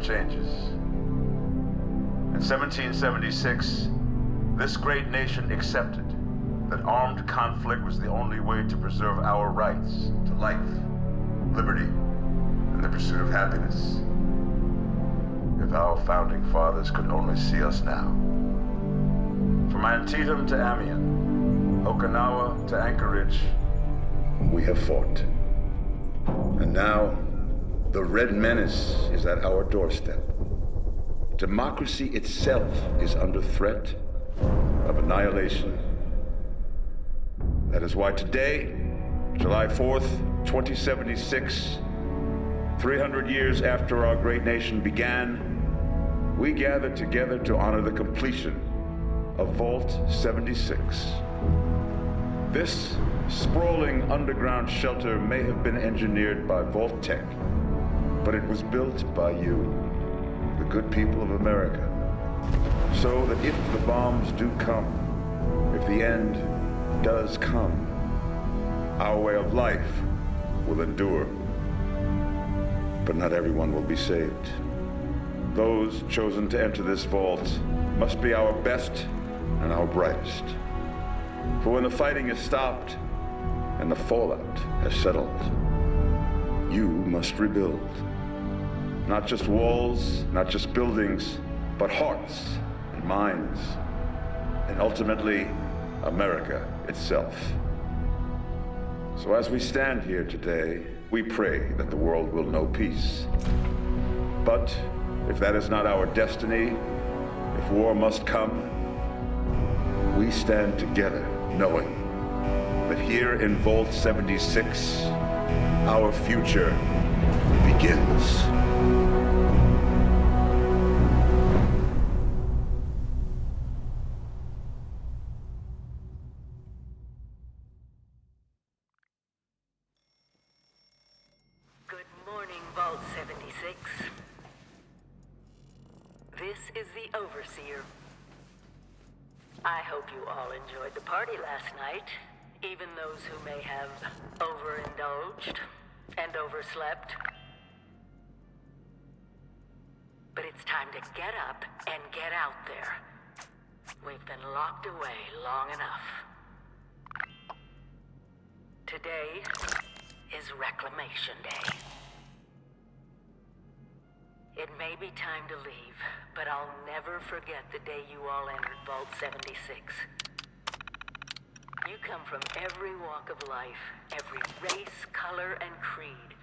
changes. In 1776, this great nation accepted that armed conflict was the only way to preserve our rights to life, liberty, and the pursuit of happiness. If our founding fathers could only see us now. From Antietam to Amiens, Okinawa to Anchorage, we have fought. And now, the Red Menace is at our doorstep. Democracy itself is under threat of annihilation. That is why today, July 4th, 2076, 300 years after our great nation began, we gather together to honor the completion of Vault 76. This sprawling underground shelter may have been engineered by Vault Tech, but it was built by you, the good people of America, so that if the bombs do come, if the end does come, our way of life will endure. But not everyone will be saved. Those chosen to enter this vault must be our best and our brightest. For when the fighting is stopped and the fallout has settled, you must rebuild. Not just walls, not just buildings, but hearts and minds, and ultimately, America itself. So as we stand here today, we pray that the world will know peace. But if that is not our destiny, if war must come, we stand together knowing that here in Vault 76, our future begins. Good morning, Vault 76. This is the Overseer. I hope you all enjoyed the party last night, even those who may have overindulged and overslept. But it's time to get up and get out there. We've been locked away long enough. Today is Reclamation Day. It may be time to leave, but I'll never forget the day you all entered Vault 76. You come from every walk of life, every race, color, and creed.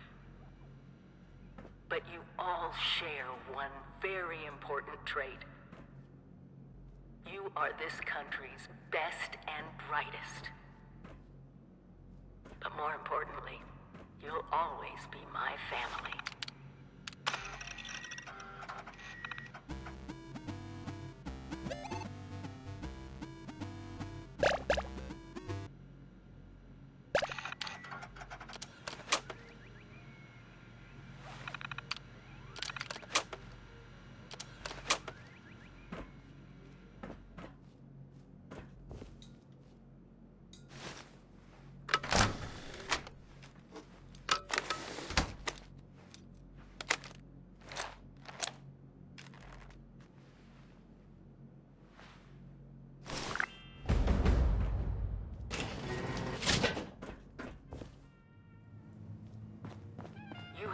But you all share one very important trait. You are this country's best and brightest. But more importantly, you'll always be my family.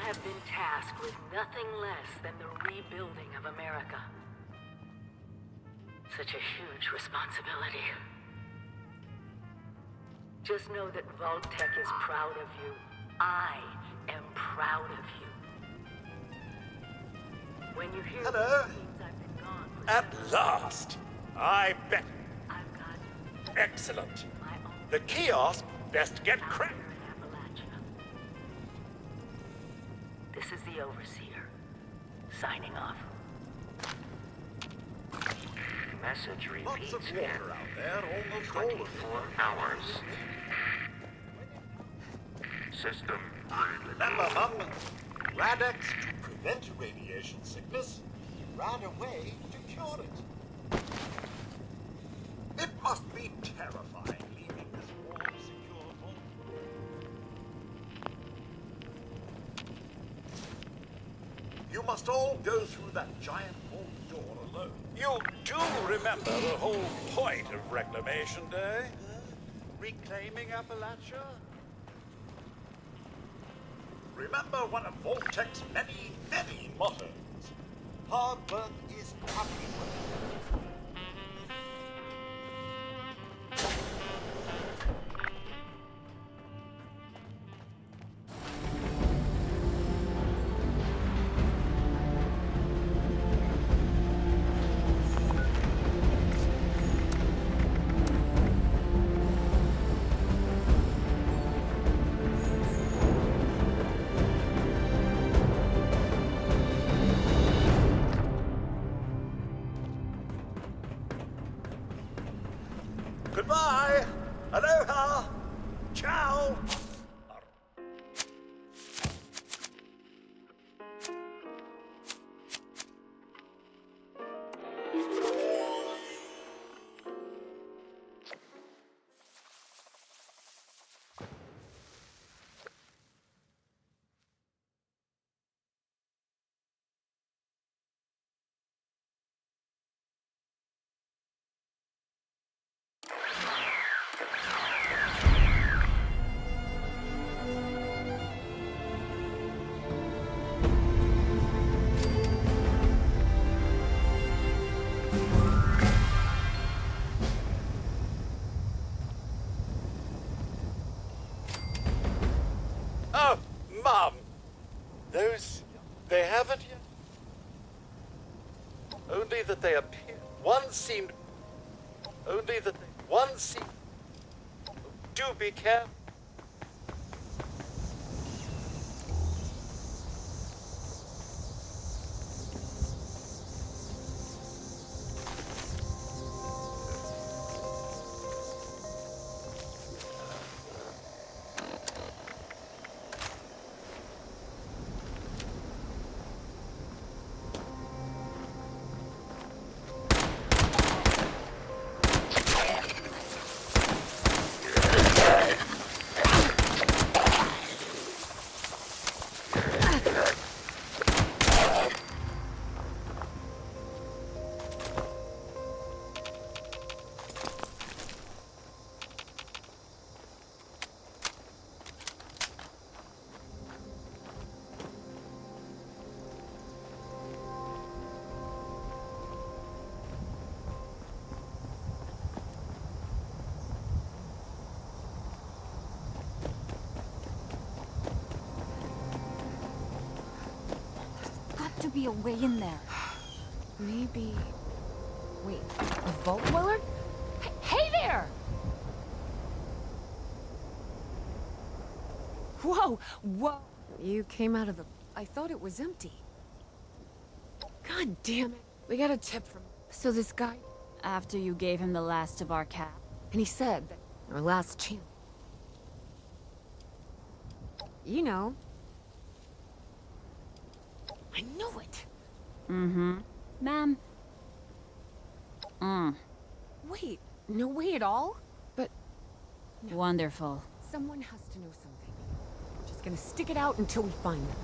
Have been tasked with nothing less than the rebuilding of America. Such a huge responsibility. Just know that Vault Tech is proud of you. I am proud of you. When you hear Hello. the means I've been gone for At last! I bet. I've got Excellent. my own The kiosk best get cracked. in Appalachia. This is the Overseer, signing off. Message Lots repeats of in water out there, almost all of 24 hours. System Remember, Hum? Radex to prevent radiation sickness, ran away to cure it. It must be terrifying leaving this warm, secure home. You must must all go through that giant vault door alone. You do remember the whole point of Reclamation Day? Reclaiming Appalachia? Remember one of Vault-Tech's many, many mottos. Hard work is happy work. Goodbye! Aloha! Ciao! Oh, Mom! They haven't yet? Only that they appear. One seemed... Do be careful. To be a way in there. Maybe... Wait, a vault dweller? Hey there! Whoa, whoa! You came out of the... I thought it was empty. God damn it. We got a tip from... So this guy... After you gave him the last of our cap. And he said that our last chance... You know... I knew it! Mm-hmm. Ma'am. Wait, no way at all? But... No. Wonderful. Someone has to know something. We're just gonna stick it out until we find them.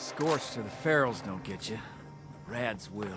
Scorched or the ferals don't get you. The rads will.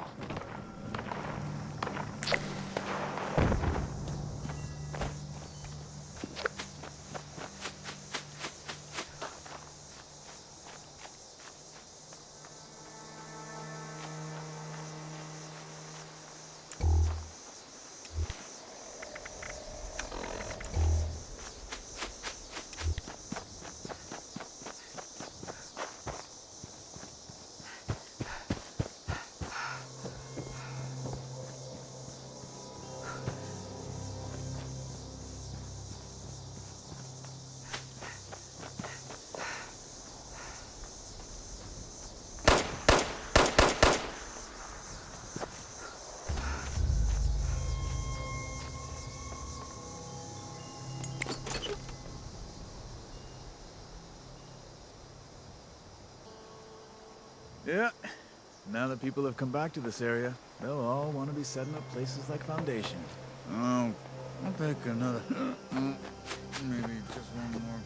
Yeah. Now that people have come back to this area, they'll all want to be setting up places like Foundation. Oh, I'll take another. Maybe just one more.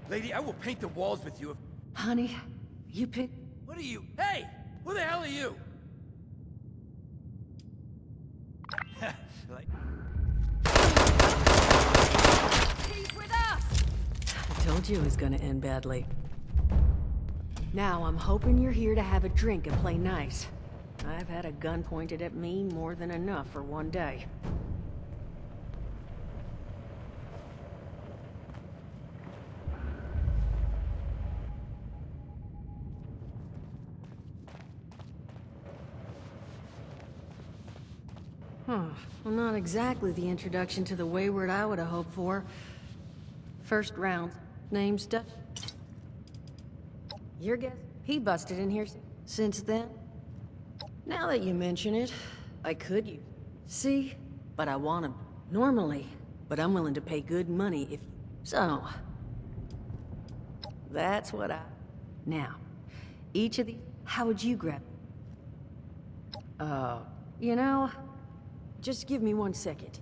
Lady, I will paint the walls with you if... Honey, you pick... What are you? Hey! Who the hell are you? Like... He's with us! I told you it was gonna end badly. Now I'm hoping you're here to have a drink and play nice. I've had a gun pointed at me more than enough for one day. Well, not exactly the introduction to the Wayward I would have hoped for. First round, name stuff. Your guess? He busted in here since then? Now that you mention it, I could use. See? But I want him. Normally. But I'm willing to pay good money if... So... That's what I... Now, each of these... How would you grab... You know... Just give me 1 second.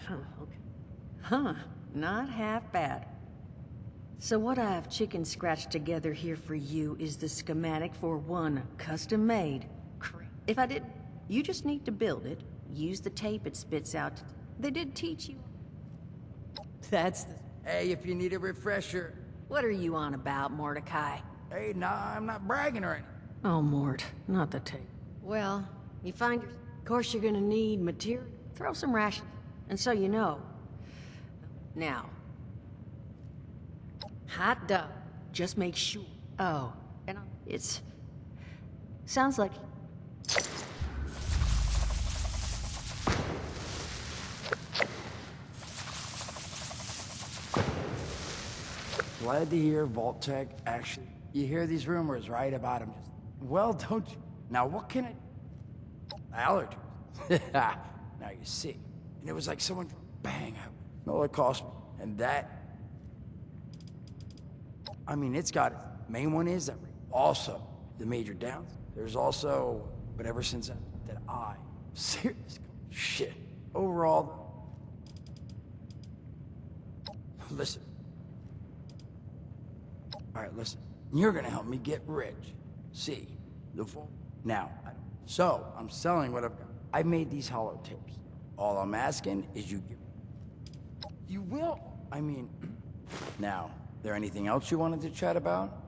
Okay. Huh. Not half bad. So what I've chicken scratched together here for you is the schematic for one custom-made. If I didn't, you just need to build it, use the tape it spits out. They did teach you. That's the... Hey, if you need a refresher. What are you on about, Mordecai? Hey, nah, I'm not bragging or anything. Oh, Mort, not the tape. Well, you find your... Of course you're gonna need material. Throw some rations, and so you know. Now, hot dog. Just make sure. Oh, and it's... Sounds like... Glad to hear Vault-Tec actually... You hear these rumors, right, about him just... Well, don't you? Now, what can it... Allergies. Now, you see. And it was like someone... Bang. No, it cost me. And that... I mean, it's got it. Main one is that... Also, the major downs. There's also... But ever since that I... Serious shit. Overall... Listen. Alright, listen. You're gonna help me get rich. See, the full... Now, so, I'm selling what I've got. I made these hollow tapes. All I'm asking is you give... You will? I mean... Now, there anything else you wanted to chat about?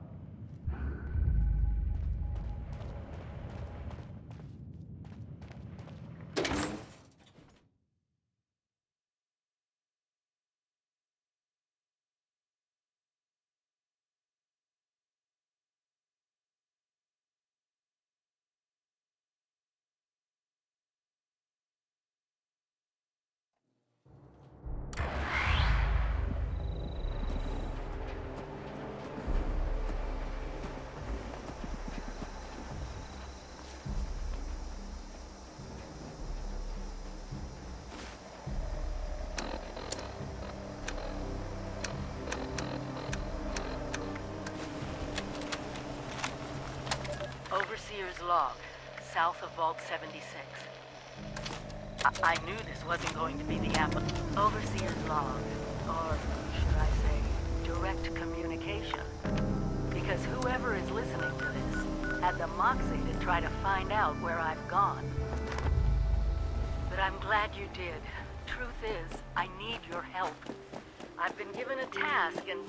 Overseer's log, south of Vault 76. I knew this wasn't going to be the Overseer's log, or should I say, direct communication. Because whoever is listening to this had the moxie to try to find out where I've gone. But I'm glad you did. Truth is, I need your help. I've been given a task and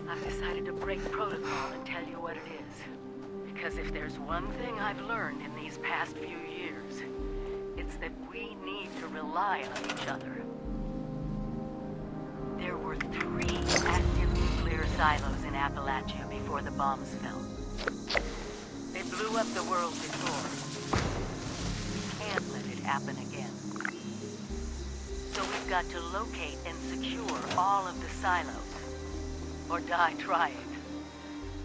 I've decided to break protocol and tell you what it is. Because if there's one thing I've learned in these past few years, it's that we need to rely on each other. There were 3 active nuclear silos in Appalachia before the bombs fell. They blew up the world before. We can't let it happen again. So we've got to locate and secure all of the silos. Or die trying.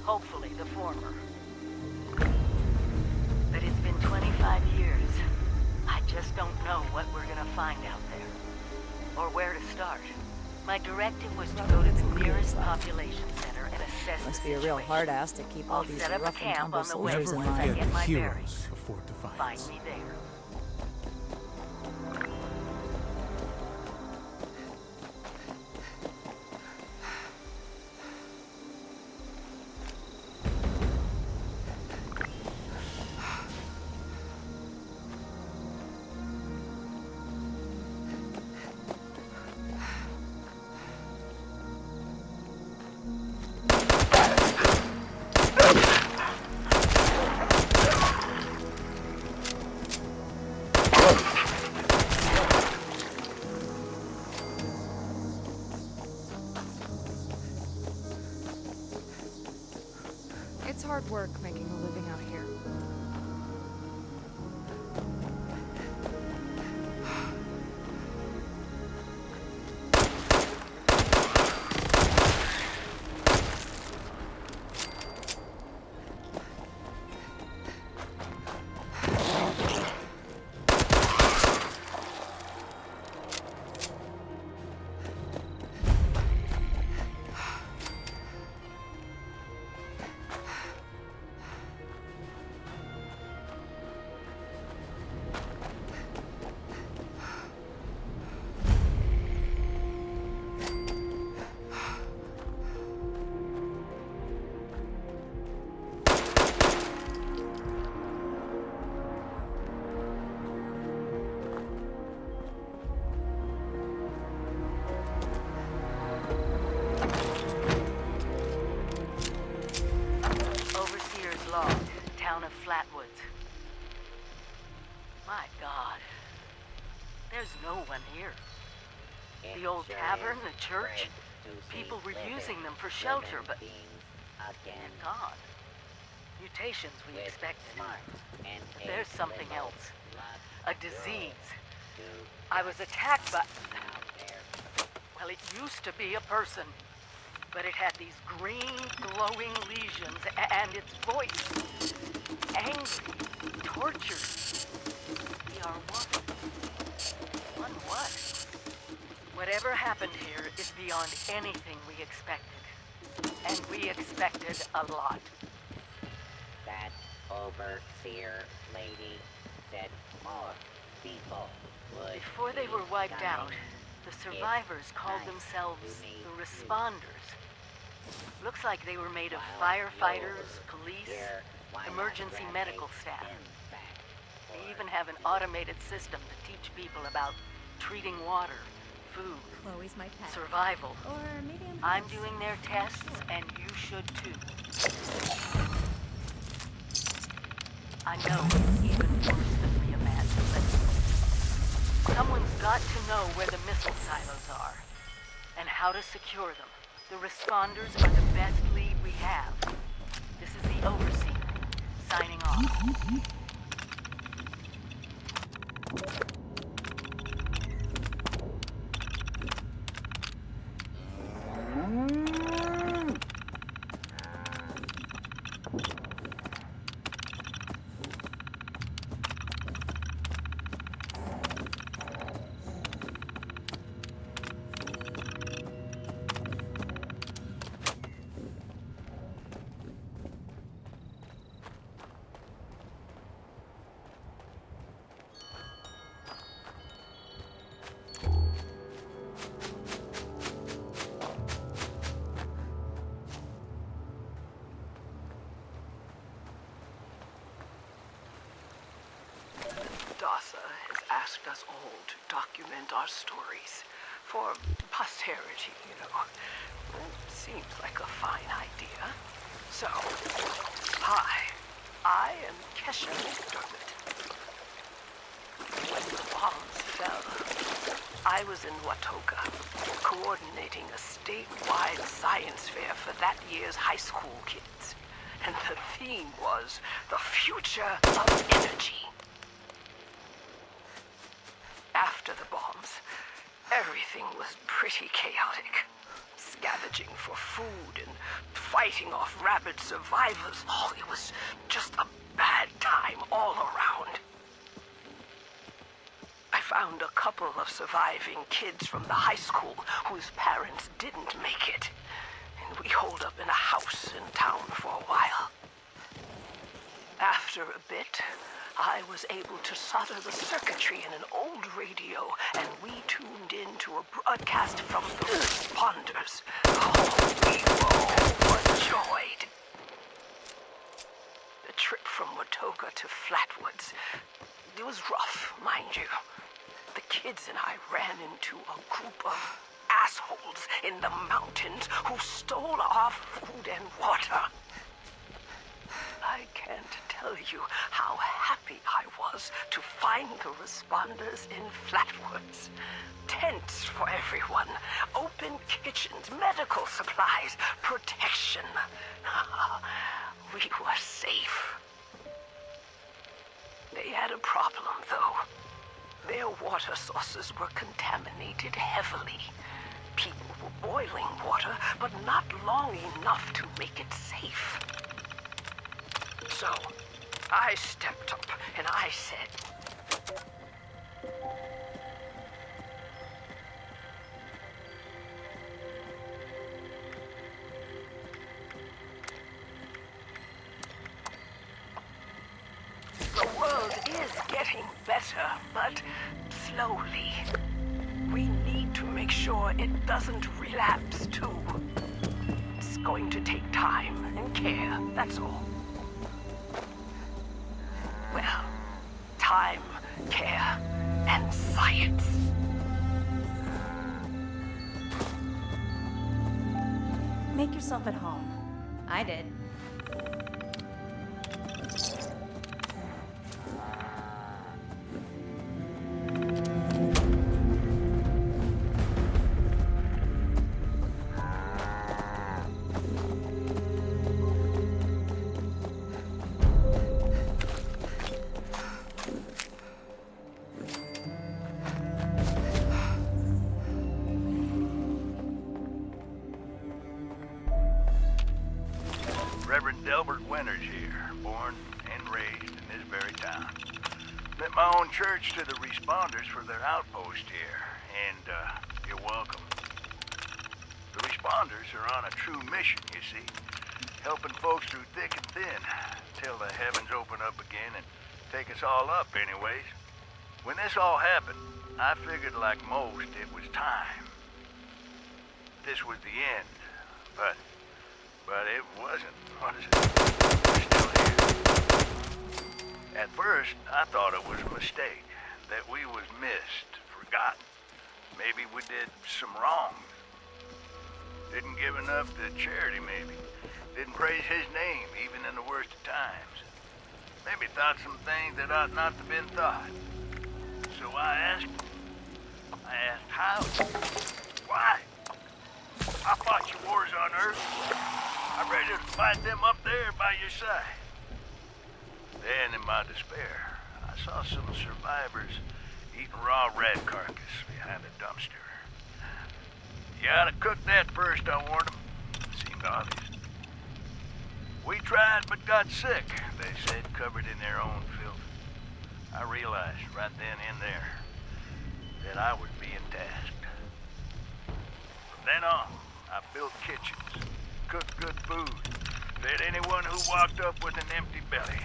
Hopefully the former. But it's been 25 years. I just don't know what we're gonna find out there. Or where to start. My directive was to go to the nearest population center and assess Must the be a real situation. hard ass to keep all I'll these set up a rough and camp tumble on the way soldiers in once I line. get my heroes bearings. of Fort Defiance. Find me there. My God. There's no one here. The old tavern, the church, people were using them for shelter, but they're gone. Mutations we expected. But there's something else. A disease. I was attacked by... Well, it used to be a person. But it had these green, glowing lesions, and its voice. Angry. Tortured. We are one. One what? Whatever happened here is beyond anything we expected. And we expected a lot. That overseer lady said more people would. Before they were wiped out, the survivors called themselves the responders. Looks like they were made of firefighters, police, emergency medical staff. They even have an automated system to teach people about treating water, food, Chloe's my pet. survival. Or maybe I'm doing their tests, and you should too. I know it's even worse than we imagined, but someone's got to know where the missile silos are, and how to secure them. The responders are the best lead we have. This is the Overseer, signing off. has asked us all to document our stories for posterity, you know. It seems like a fine idea. So, hi, I am Kesha McDermott. When the bombs fell, I was in Watoga, coordinating a statewide science fair for that year's high school kids. And the theme was the future of energy. After the bombs, everything was pretty chaotic. Scavenging for food and fighting off rabid survivors. Oh, it was just a bad time all around. I found a couple of surviving kids from the high school whose parents didn't make it. And we holed up in a house in town for a while. After a bit, I was able to solder the circuitry in an old radio, and we tuned in to a broadcast from the responders. Oh, we were overjoyed. The trip from Watoga to Flatwoods, it was rough, mind you. The kids and I ran into a group of assholes in the mountains who stole our food and water. I can't tell you how happy I was to find the responders in Flatwoods. Tents for everyone, open kitchens, medical supplies, protection. We were safe. They had a problem, though. Their water sources were contaminated heavily. People were boiling water, but not long enough to make it safe. So, I stepped up and I said, the world is getting better, but slowly. We need to make sure it doesn't relapse, too. It's going to take time and care, that's all. Well, time, care, and science. Make yourself at home. I did. winters here, born and raised in this very town. Lent my own church to the responders for their outpost here, and you're welcome. The responders are on a true mission, you see, helping folks through thick and thin, till the heavens open up again and take us all up anyways. When this all happened, I figured like most it was time. This was the end, but it wasn't, was it? We're still here. At first, I thought it was a mistake, that we was missed, forgotten. Maybe we did some wrong. Didn't give enough to charity, maybe. Didn't praise his name, even in the worst of times. Maybe thought some things that ought not to have been thought. So I asked how? Why? I fought your wars on Earth. I'm ready to fight them up there by your side. Then, in my despair, I saw some survivors eating raw rat carcass behind a dumpster. You ought to cook that first, I warned them. Seemed obvious. We tried but got sick, they said, covered in their own filth. I realized right then and there that I was being tasked. From then on, I built kitchens, cooked good food, fed anyone who walked up with an empty belly.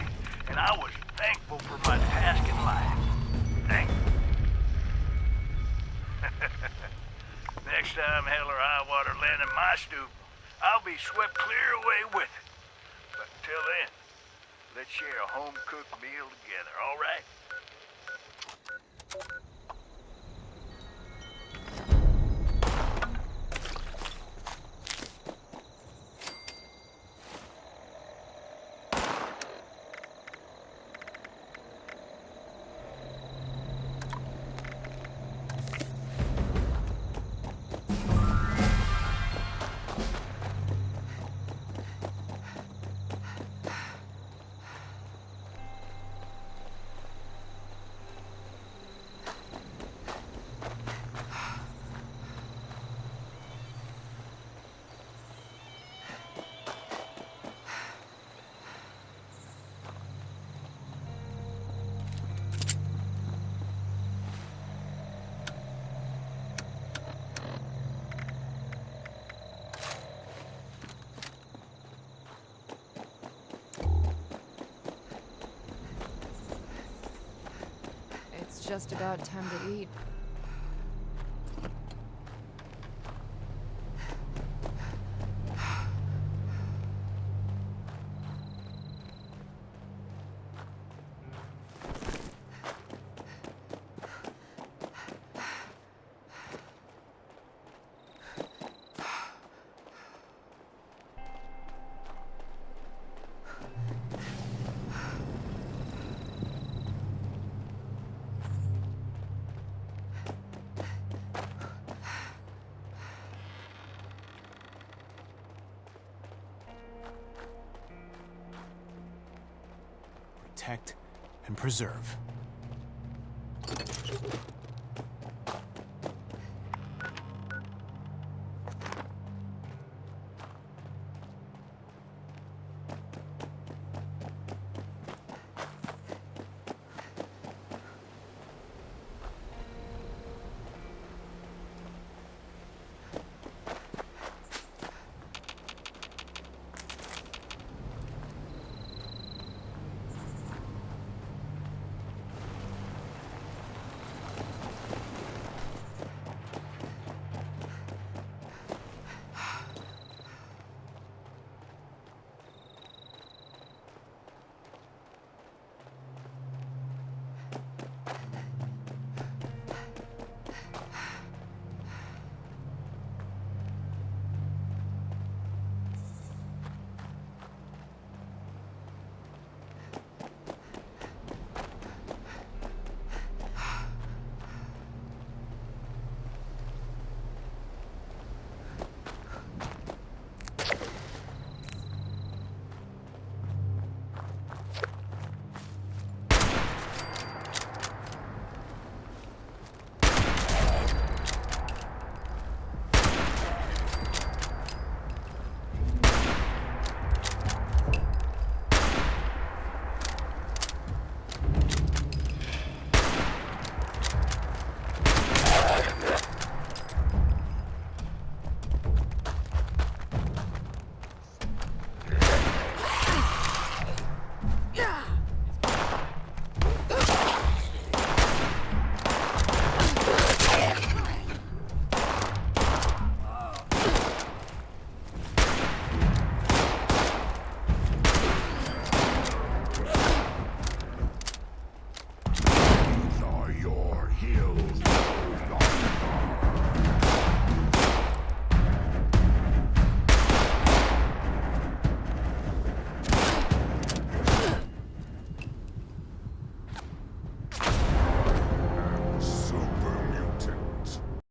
And I was thankful for my task in life. Thankful. Next time hell or high water land in my stoop, I'll be swept clear away with it. But until then, let's share a home-cooked meal together, all right? It's just about time to eat. Protect and preserve.